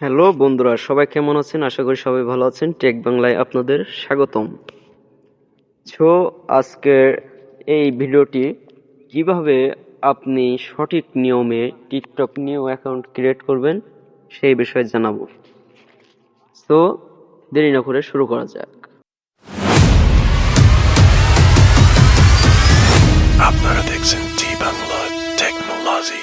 Hello বন্ধুরা, সবাই কেমন আছেন? আশা করি সবাই ভালো আছেন। টেক বাংলায় আপনাদের স্বাগতম। সো আজকের এই ভিডিওটি কিভাবে আপনি সঠিক নিয়মে টিকটক নিউ অ্যাকাউন্ট ক্রিয়েট করবেন সেই বিষয়ে জানাবো। সো দেরি না করে শুরু করা যাক। আপনারা দেখছেন টি বাংলা টেকনোলজি।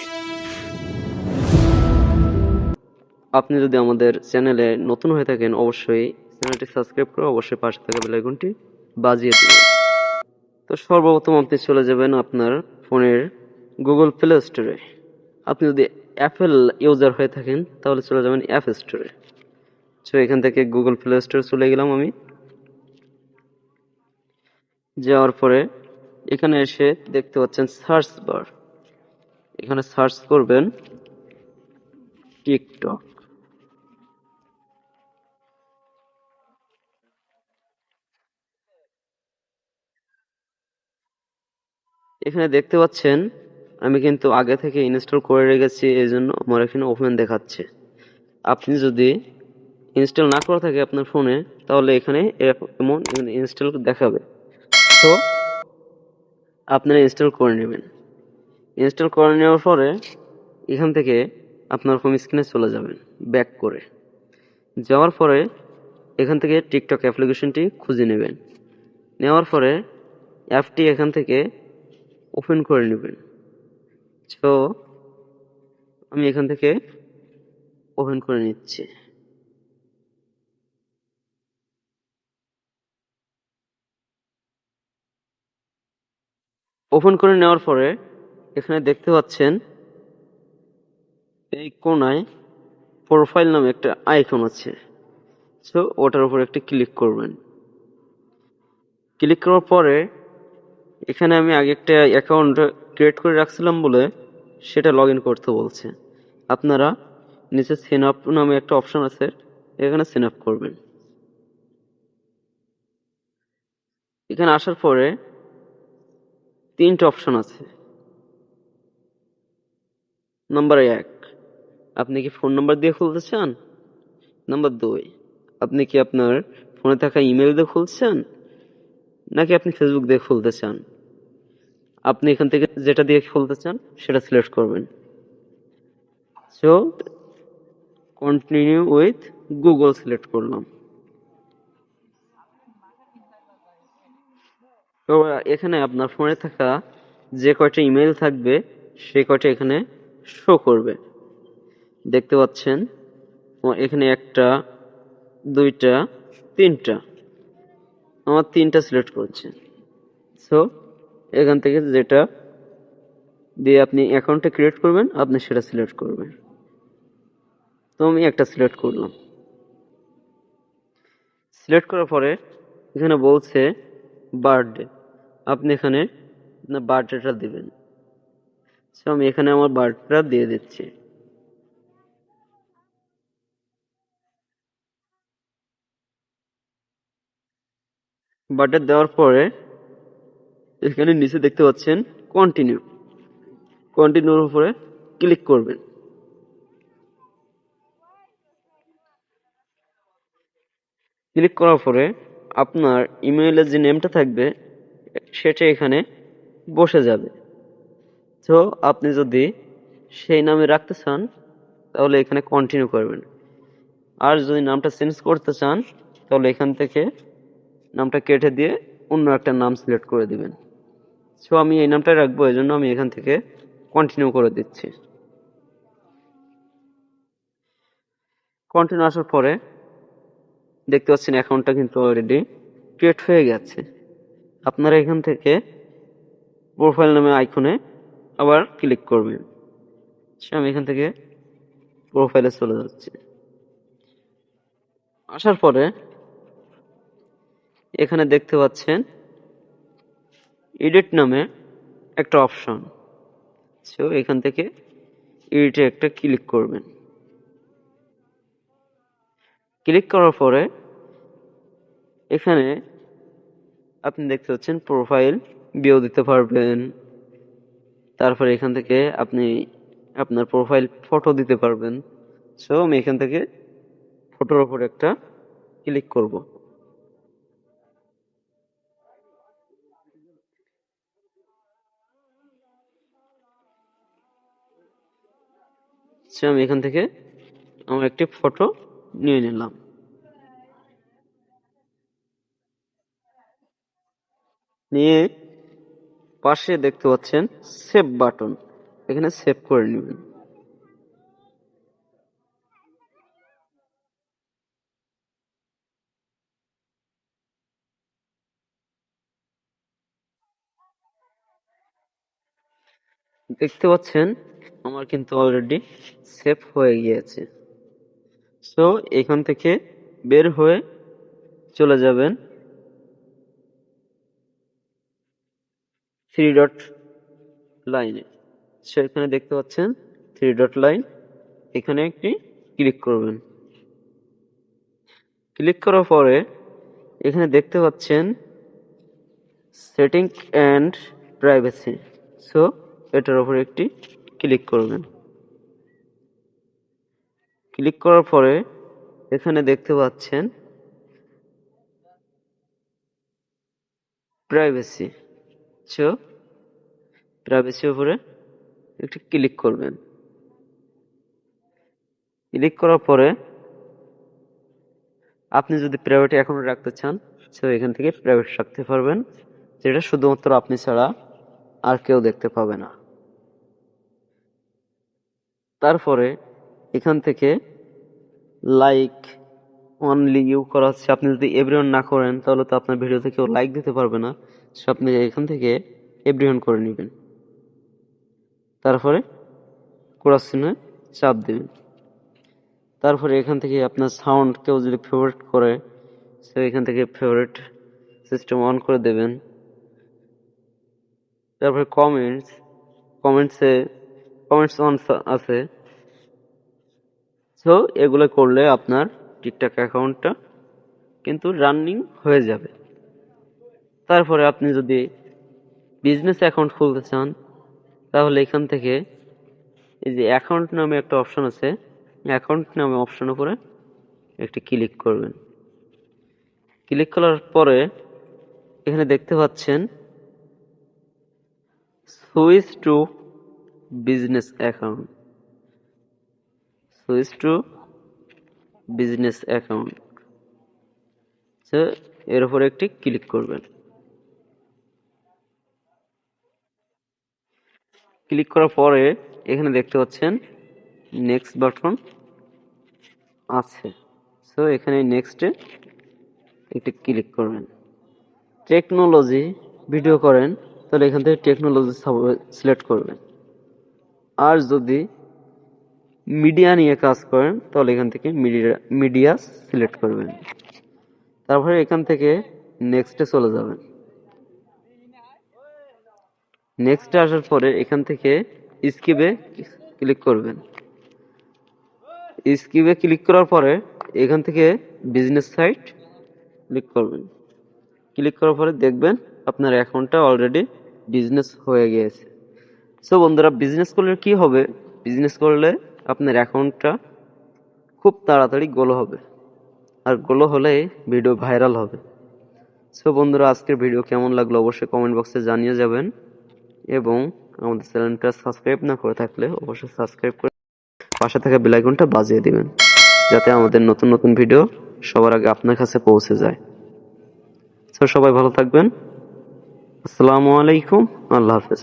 আপনি যদি আমাদের চ্যানেলে নতুন হয়ে থাকেন, অবশ্যই চ্যানেলটি সাবস্ক্রাইব করে অবশ্যই পাশে থাকা বেল আইকনটি বাজিয়ে দিন। তো সর্বপ্রথম আপনি চলে যাবেন আপনার ফোনের গুগল প্লে স্টোরে। আপনি যদি অ্যাপেল ইউজার হয়ে থাকেন তাহলে চলে যাবেন অ্যাপ স্টোরে। সো এখান থেকে গুগল প্লে স্টোরে চলে গেলাম আমি। যাওয়ার পরে এখানে এসে দেখতে পাচ্ছেন সার্চ বার। এখানে সার্চ করবেন টিকটক। এখানে দেখতে পাচ্ছেন আমি কিন্তু আগে থেকে ইনস্টল করে রেখেছি, এই জন্য আমার এখানে ওপেন দেখাচ্ছে। আপনি যদি ইনস্টল না করা থাকে আপনার ফোনে তাহলে এখানে এমন ইনস্টল দেখাবে। তো আপনারা ইনস্টল করে নেবেন। ইনস্টল করে নেওয়ার পরে এখান থেকে আপনার হোম স্ক্রিনে চলে যাবেন ব্যাক করে। যাওয়ার পরে এখান থেকে টিকটক অ্যাপ্লিকেশনটি খুঁজে নেবেন। নেওয়ার পরে অ্যাপটি এখান থেকে ওপেন করে নেবেন। তো আমি এখান থেকে ওপেন করে নিচ্ছি। ওপেন করে নেওয়ার পরে এখানে দেখতে পাচ্ছেন এই কোনায় প্রোফাইল নামে একটা আইকন আছে। সো ওটার উপর একটা ক্লিক করবেন। ক্লিক করার পরে এখানে আমি আগে একটা অ্যাকাউন্ট ক্রিয়েট করে রাখছিলাম বলে সেটা লগ ইন করতে বলছে। আপনারা নিচে সাইন আপ নামে একটা অপশন আছে, এখানে সাইন আপ করবেন। এখানে আসার পরে তিনটা অপশন আছে। নাম্বার 1, আপনি কি ফোন নাম্বার দিয়ে খুলতে চান? নাম্বার 2, আপনি কি আপনার ফোনে থাকা ইমেল দিয়ে খুলছেন নাকি আপনি ফেসবুক দিয়ে খুলতে চান? আপনি এখান থেকে যেটা দিয়ে খুলতে চান সেটা সিলেক্ট করবেন। So continue with Google select করলাম। তো এখানে আপনার ফোনে থাকা যে কয়টা ইমেল থাকবে সেই কয়টা এখানে শো করবে। দেখতে পাচ্ছেন এখানে 1টা 2টা 3টা, আমার 3টা সিলেক্ট করছে। সো এখান থেকে যেটা দিয়ে আপনি অ্যাকাউন্টটা ক্রিয়েট করবেন আপনি সেটা সিলেক্ট করবেন। তো আমি একটা সিলেক্ট করলাম। সিলেক্ট করার পরে এখানে বলছে বার্থডে, আপনি এখানে আপনার বার্থডেটা দিবেন। সো আমি এখানে আমার বার্থডেটা দিয়ে দিচ্ছি। বার্থডে দেওয়ার পরে এখানে নিচে দেখতে পাচ্ছেন কন্টিনিউ। কন্টিনিউর উপরে ক্লিক করবেন। ক্লিক করার পরে আপনার ইমেইলের যে নেমটা থাকবে সেটা এখানে বসে যাবে। তো আপনি যদি সেই নামে রাখতে চান তাহলে এখানে কন্টিনিউ করবেন। আর যদি নামটা চেঞ্জ করতে চান তাহলে এখান থেকে নামটা কেটে দিয়ে অন্য একটা নাম সিলেক্ট করে দিবেন। সো আমি এই নামটা রাখবো, এই জন্য আমি এখান থেকে কন্টিনিউ করে দিচ্ছি। কন্টিনিউ আসার পরে দেখতে পাচ্ছেন অ্যাকাউন্টটা কিন্তু অলরেডি ক্রিয়েট হয়ে গেছে। আপনারা এখান থেকে প্রোফাইল নামে আইকনে আবার ক্লিক করবেন। আমি এখান থেকে প্রোফাইলে চলে যাচ্ছি। আসার পরে এখানে দেখতে পাচ্ছেন এডিট নামে একটা অপশন। সো এখান থেকে এডিটে একটা ক্লিক করবেন। ক্লিক করার পরে এখানে আপনি দেখতে পাচ্ছেন প্রোফাইল ভিউ দিতে পারবেন। তারপরে এখান থেকে আপনি আপনার প্রোফাইল ফটো দিতে পারবেন। সো আমি এখান থেকে ফটোর উপর একটা ক্লিক করব। আমি এখান থেকে আমার একটি ফটো নিয়ে নিলাম। নিয়ে পাশে দেখতে পাচ্ছেন সেভ বাটন, এখানে সেভ করে নেবেন। দেখতে পাচ্ছেন আমার কিন্তু অলরেডি সেভ হয়ে গিয়েছে। সো এখান থেকে বের হয়ে চলে যাবেন থ্রি ডট লাইনে। সো এখানে দেখতে পাচ্ছেন থ্রি ডট লাইন, এখানে একটি ক্লিক করবেন। ক্লিক করার পরে এখানে দেখতে পাচ্ছেন সেটিং অ্যান্ড প্রাইভেসি। সো এটার উপরে একটি ক্লিক করবেন। ক্লিক করার পরে এখানে দেখতে পাচ্ছেন প্রাইভেসি। সো প্রাইভেসির উপরে একটি ক্লিক করবেন। ক্লিক করার পরে আপনি যদি প্রাইভেট অ্যাকাউন্ট রাখতে চান, সো এখান থেকে প্রাইভেট রাখতে পারবেন, যেটা শুধুমাত্র আপনি ছাড়া আর কেউ দেখতে পাবে না। তারপরে এখান থেকে লাইক অনলি ইউ করা হচ্ছে। আপনি যদি এভরিওয়ান না করেন তাহলে তো আপনার ভিডিওতে কেউ লাইক দিতে পারবে না। সো আপনি এখান থেকে এভরিওয়ান করে নেবেন। তারপরে ক্রস চিহ্নে চাপ দেবেন। তারপরে এখান থেকে আপনার সাউন্ড কেউ যদি ফেভারিট করে, সো এখান থেকে ফেভারিট সিস্টেম অন করে দেবেন। তারপরে কমেন্টস অন আছে। সো এগুলো করলে আপনার টিকটক অ্যাকাউন্টটা কিন্তু রানিং হয়ে যাবে। তারপরে আপনি যদি বিজনেস অ্যাকাউন্ট খুলতে চান, তাহলে এখান থেকে এই যে অ্যাকাউন্ট নামে একটা অপশন আছে, অ্যাকাউন্ট নামে অপশন উপরে একটি ক্লিক করবেন। ক্লিক করার পরে এখানে দেখতে পাচ্ছেন switch to business account. Switch to business account, so এর উপরে একটি ক্লিক করবেন। ক্লিক করার পরে এখানে দেখতে পাচ্ছেন নেক্সট বাটন আছে। সো এখানে নেক্সটে একটি ক্লিক করবেন। টেকনোলজি ভিডিও করেন তাহলে এখান থেকে টেকনোলজি সিলেক্ট করবেন। আর যদি মিডিয়া নিয়ে কাজ করেন তাহলে এখান থেকে মিডিয়া সিলেক্ট করবেন। তারপরে এখান থেকে নেক্সটে চলে যাবেন। নেক্সটে আসার পরে এখান থেকে স্কিপে ক্লিক করবেন। স্কিপে ক্লিক করার পরে এখান থেকে বিজনেস সাইট ক্লিক করবেন। ক্লিক করার পরে দেখবেন আপনার অ্যাকাউন্টটা অলরেডি বিজনেস হয়ে গিয়েছে। সো বন্ধুরা, বিজনেস করলে কি হবে? বিজনেস করলে আপনার অ্যাকাউন্টটা খুব তাড়াতাড়ি গ্রো হবে, আর গ্রো হলে ভিডিও ভাইরাল হবে। সো বন্ধুরা, আজকের ভিডিও কেমন লাগলো অবশ্যই কমেন্ট বক্সে জানিয়ে যাবেন, এবং আমাদের চ্যানেলটা সাবস্ক্রাইব না করে থাকলে অবশ্যই সাবস্ক্রাইব করে পাশে থাকা বেল আইকনটা বাজিয়ে দিবেন, যাতে আমাদের নতুন নতুন ভিডিও সবার আগে আপনার কাছে পৌঁছে যায়। সো সবাই ভালো থাকবেন। আসসালামু আলাইকুম, আল্লাহ হাফেজ।